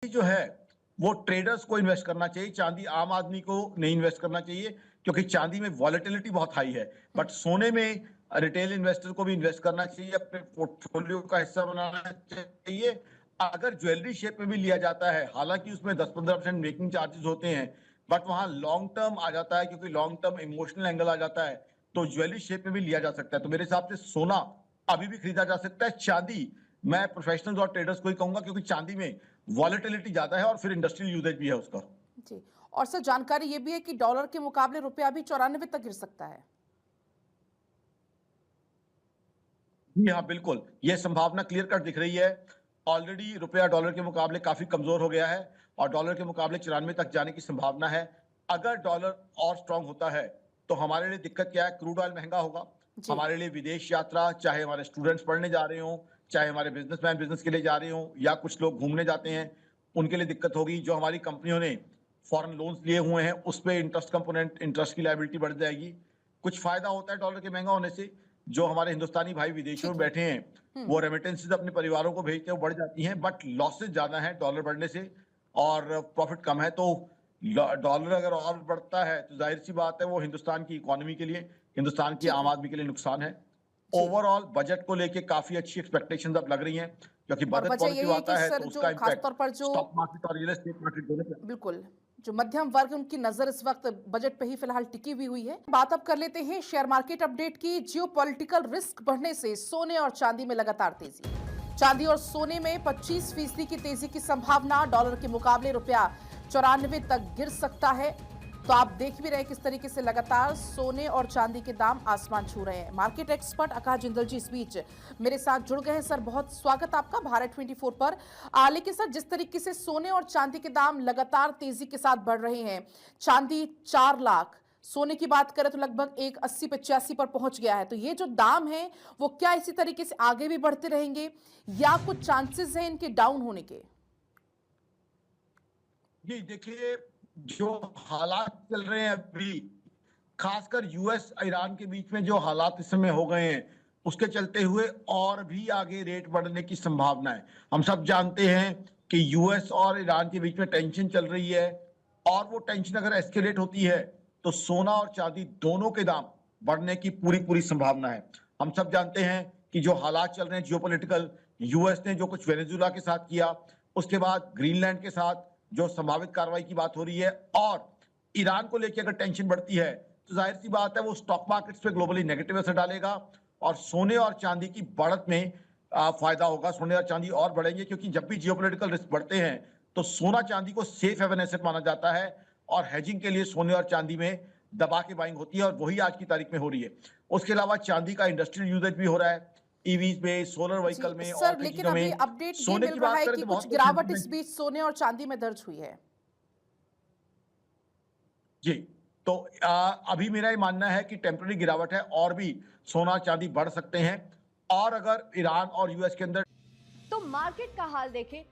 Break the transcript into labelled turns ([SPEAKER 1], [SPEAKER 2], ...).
[SPEAKER 1] जो है वो ट्रेडर्स को इन्वेस्ट करना चाहिए, चांदी आम आदमी को नहीं इन्वेस्ट करना चाहिए, क्योंकि चांदी में वॉलेटिलिटी बहुत हाई है। बट सोने में रिटेल इन्वेस्टर को भी इन्वेस्ट करना चाहिए, अपने पोर्टफोलियो का हिस्सा बनाना चाहिए। अगर ज्वेलरी शेप में भी लिया जाता है, हालांकि उसमें 10-15% मेकिंग चार्जेस होते हैं, बट वहां लॉन्ग टर्म आ जाता है, क्योंकि लॉन्ग टर्म इमोशनल एंगल आ जाता है, तो ज्वेलरी शेप में भी लिया जा सकता है। तो मेरे हिसाब से सोना अभी भी खरीदा जा सकता है। चांदी मैं प्रोफेशनल्स और ट्रेडर्स को ही कहूंगा, क्योंकि चांदी में वॉलेटिलिटी ज्यादा है और फिर इंडस्ट्रियल यूजेज भी है उसका।
[SPEAKER 2] जी। और सर जानकारी ये भी है कि डॉलर के मुकाबले रुपया भी 94 तक गिर सकता है।
[SPEAKER 1] जी हाँ, बिल्कुल, ये संभावना क्लियर कट दिख रही है। ऑलरेडी रुपया डॉलर के मुकाबले काफी कमजोर हो गया है और डॉलर के मुकाबले 94 तक जाने की संभावना है। अगर डॉलर और स्ट्रांग होता है तो हमारे लिए दिक्कत क्या है? क्रूड ऑयल महंगा होगा।
[SPEAKER 2] जी।
[SPEAKER 1] हमारे लिए विदेश यात्रा, चाहे हमारे स्टूडेंट्स पढ़ने जा रहे हों, चाहे हमारे बिजनेसमैन बिजनेस के लिए जा रहे हों, या कुछ लोग घूमने जाते हैं, उनके लिए दिक्कत होगी। जो हमारी कंपनियों ने फॉरेन लोन्स लिए हुए हैं, उस पे इंटरेस्ट कंपोनेंट, इंटरेस्ट की लायबिलिटी बढ़ जाएगी। कुछ फायदा होता है डॉलर के महंगा होने से। जो हमारे हिंदुस्तानी भाई विदेशों में
[SPEAKER 2] ठीक है।
[SPEAKER 1] बैठे हैं, वो रेमिटेंसेस अपने परिवारों को भेजते हैं, वो बढ़ जाती हैं, बट लॉसेस ज्यादा है डॉलर बढ़ने से और प्रॉफिट कम है। तो डॉलर अगर और बढ़ता है तो जाहिर सी बात है वो हिंदुस्तान की इकोनॉमी के लिए, हिंदुस्तान की
[SPEAKER 2] ठीक
[SPEAKER 1] आम
[SPEAKER 2] है।
[SPEAKER 1] आदमी के लिए नुकसान है।
[SPEAKER 2] जी।
[SPEAKER 1] ओवरऑल बजट को लेके काफी अच्छी एक्सपेक्टेशंस अब लग रही हैं, क्योंकि
[SPEAKER 2] और
[SPEAKER 1] बजट
[SPEAKER 2] वजह
[SPEAKER 1] पॉजिटिव
[SPEAKER 2] यही है कि
[SPEAKER 1] आता है
[SPEAKER 2] सर
[SPEAKER 1] तो
[SPEAKER 2] जो
[SPEAKER 1] उसका
[SPEAKER 2] खास
[SPEAKER 1] इम्पैक्ट
[SPEAKER 2] तौर पर जो
[SPEAKER 1] स्टॉक मार्केट और रियल एस्टेट मार्केट दोनों पे।
[SPEAKER 2] बिल्कुल, जो मध्यम वर्ग उनकी नजर इस वक्त बजट पे ही फिलहाल टिकी हुई है। बात अब कर लेते हैं शेयर मार्केट अपडेट की। जियोपॉलिटिकल रिस्क बढ़ने से सोने और चांदी में लगातार तेजी। चांदी और सोने में 25% की तेजी की संभावना। डॉलर के मुकाबले रुपया 94 तक गिर सकता है। तो आप देख भी रहे किस तरीके से लगातार सोने और चांदी के दाम आसमान छू रहे हैं। मार्केट एक्सपर्ट आकाश जिंदल जी इस बीच मेरे साथ जुड़ गए हैं। सर बहुत स्वागत आपका भारत 24 पर। लेकिन सर जिस तरीके से सोने और चांदी के दाम लगातार तेजी के साथ बढ़ रहे हैं, चांदी 4 लाख, सोने की बात करें तो लगभग 180-85 पर पहुंच गया है, तो ये जो दाम है वो क्या इसी तरीके से आगे भी बढ़ते रहेंगे या कुछ चांसेस हैं इनके डाउन होने के?
[SPEAKER 1] जी देखिए, जो हालात चल रहे हैं अभी, खासकर यूएस ईरान के बीच में जो हालात इस समय हो गए हैं, उसके चलते हुए और भी आगे रेट बढ़ने की संभावना है। हम सब जानते हैं कि यूएस और ईरान के बीच में टेंशन चल रही है, और वो टेंशन अगर एस्केलेट होती है तो सोना और चांदी दोनों के दाम बढ़ने की पूरी पूरी संभावना है। हम सब जानते हैं कि जो हालात चल रहे हैं जियोपॉलिटिकल, यूएस ने जो कुछ वेनेजुला के साथ किया, उसके बाद ग्रीनलैंड के साथ जो संभावित कार्रवाई की बात हो रही है, और ईरान को लेकर अगर टेंशन बढ़ती है तो जाहिर सी बात है वो स्टॉक मार्केट्स पे ग्लोबली नेगेटिव असर डालेगा, और सोने और चांदी की बढ़त में फायदा होगा। सोने और चांदी और बढ़ेंगे, क्योंकि जब भी जियोपॉलिटिकल रिस्क बढ़ते हैं तो सोना चांदी को सेफ हेवन एसेट माना जाता है, और हेजिंग के लिए सोने और चांदी में दबा के बाइंग होती है, और वही आज की तारीख में हो रही है। उसके अलावा चांदी का इंडस्ट्रियल यूजेज भी हो रहा है, ईवीज में, सोलर
[SPEAKER 2] जी
[SPEAKER 1] व्हीकल में और
[SPEAKER 2] सर,
[SPEAKER 1] कई
[SPEAKER 2] लेकिन
[SPEAKER 1] चीजों
[SPEAKER 2] अभी
[SPEAKER 1] में।
[SPEAKER 2] अपडेट ये
[SPEAKER 1] सोने
[SPEAKER 2] मिल
[SPEAKER 1] की
[SPEAKER 2] रहा
[SPEAKER 1] बात
[SPEAKER 2] है
[SPEAKER 1] करें
[SPEAKER 2] कि
[SPEAKER 1] तो
[SPEAKER 2] कुछ
[SPEAKER 1] बहुत कुछ
[SPEAKER 2] गिरावट इस
[SPEAKER 1] improvement।
[SPEAKER 2] बीच सोने और चांदी में दर्ज हुई है।
[SPEAKER 1] जी, तो अभी मेरा ये मानना है कि टेम्पररी गिरावट है, और भी सोना चांदी बढ़ सकते हैं, और अगर ईरान और यूएस के अंदर
[SPEAKER 3] तो मार्केट का हाल देखें